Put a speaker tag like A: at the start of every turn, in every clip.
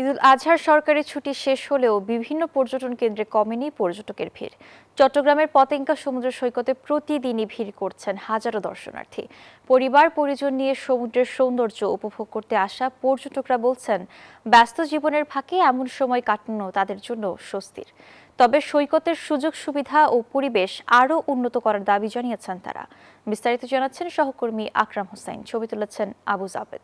A: ঈদুল আজহার সরকারি ছুটি শেষ হলেও বিভিন্ন পর্যটন কেন্দ্রে কমেনি পর্যটকের ভিড়। চট্টগ্রামের পতেঙ্গা সমুদ্র সৈকতে প্রতিদিনই ভিড় করছেন হাজারো দর্শনার্থী। পরিবার পরিজন নিয়ে সমুদ্রের সৌন্দর্য উপভোগ করতে আসা পর্যটকরা বলছেন, ব্যস্ত জীবনের ফাঁকে এমন সময় কাটানো তাদের জন্য স্বস্তির। তবে সৈকতের সুযোগ সুবিধা ও পরিবেশ আরও উন্নত করার দাবি জানিয়েছেন তারা। বিস্তারিত জানাচ্ছেন সহকর্মী আকরাম হোসেন, ছবি তুলেছেন আবু জাবেদ।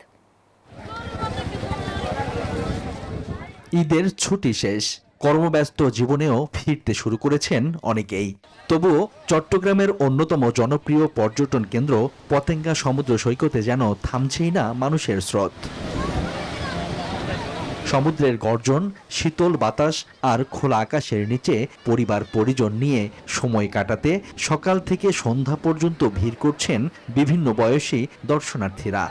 B: ঈদের ছুটি শেষ, কর্মব্যস্ত জীবনেও ফিরতে শুরু করেছেন অনেকেই। তবুও চট্টগ্রামের অন্যতম জনপ্রিয় পর্যটন কেন্দ্র পতেঙ্গা সমুদ্র সৈকতে যেন থামছেই না মানুষের স্রোত। সমুদ্রের গর্জন, শীতল বাতাস আর খোলা আকাশের নিচে পরিবার পরিজন নিয়ে সময় কাটাতে সকাল থেকে সন্ধ্যা পর্যন্ত ভিড় করছেন বিভিন্ন বয়সী দর্শনার্থীরা।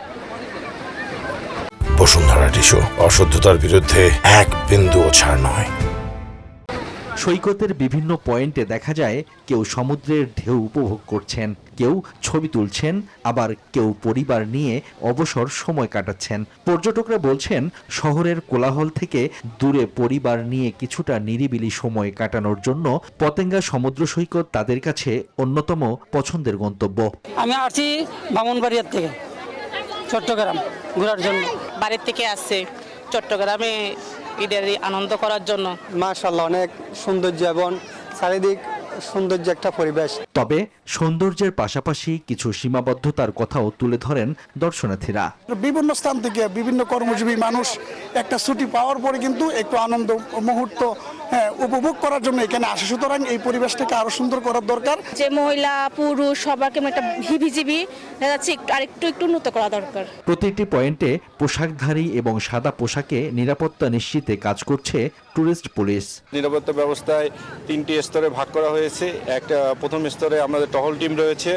C: বসুন্ধরা টিস্যু, অশুদ্ধতার বিরুদ্ধে এক বিন্দুও ছাড় নয়।
B: সৈকতের বিভিন্ন পয়েন্টে দেখা যায় কেউ সমুদ্রের ঢেউ উপভোগ করছেন, কেউ ছবি তুলছেন, আবার কেউ পরিবার নিয়ে অবসর সময় কাটাচ্ছেন। পর্যটকরা বলছেন, শহরের কোলাহল থেকে দূরে পরিবার নিয়ে কিছুটা নিরিবিলি সময় কাটানোর জন্য পতেঙ্গা সমুদ্র সৈকত তাদের কাছে অন্যতম পছন্দের গন্তব্য।
D: আমি আসছি ব্রাহ্মণবাড়িয়ার থেকে চট্টগ্রাম ঘোরার জন্য।
E: বাড়ির থেকে আসছে চট্টগ্রামে ঈদের আনন্দ করার জন্য।
F: মাশাআল্লাহ, অনেক সৌন্দর্য এবং চারিদিক সৌন্দর্য একটা পরিবেশ।
B: তবে সৌন্দর্যের পাশাপাশি কিছু সীমাবদ্ধতার কথাও তুলে ধরেন দর্শনার্থীরা।
G: বিভিন্ন স্থান থেকে বিভিন্ন কর্মজীবী মানুষ একটা ছুটি পাওয়ার পরে কিন্তু একটু আনন্দ মুহূর্ত উপভোগ করার জন্য এখানে আসে। সুতরাং এই পরিবেশটাকে আরো সুন্দর করার দরকার।
E: যে মহিলা পুরুষ সবাইকে একটা হিবিজিবি যাচ্ছে, আরেকটু উন্নত করা দরকার।
B: প্রতিটি পয়েন্টে পোশাকধারী এবং সাদা পোশাকে নিরাপত্তা নিশ্চিতে কাজ করছে ট্যুরিস্ট পুলিশ।
H: নিরাপত্তা ব্যবস্থায় 3টি স্তরে ভাগ করা হয়েছে। একটা প্রথম স্তরে আমাদের টহল টিম রয়েছে,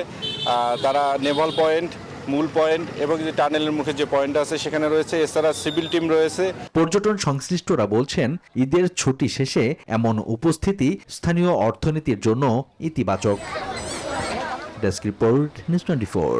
H: তারা নেভাল পয়েন্ট, মূল পয়েন্ট এবং যে টানেলের মুখে যে পয়েন্ট আছে সেখানে রয়েছে। এছাড়া সিভিল টিম রয়েছে।
B: পর্যটন সংশ্লিষ্টরা বলছেন, ঈদের ছুটি শেষে এমন উপস্থিতি স্থানীয় অর্থনীতির জন্য ইতিবাচক। Desk report, news 24।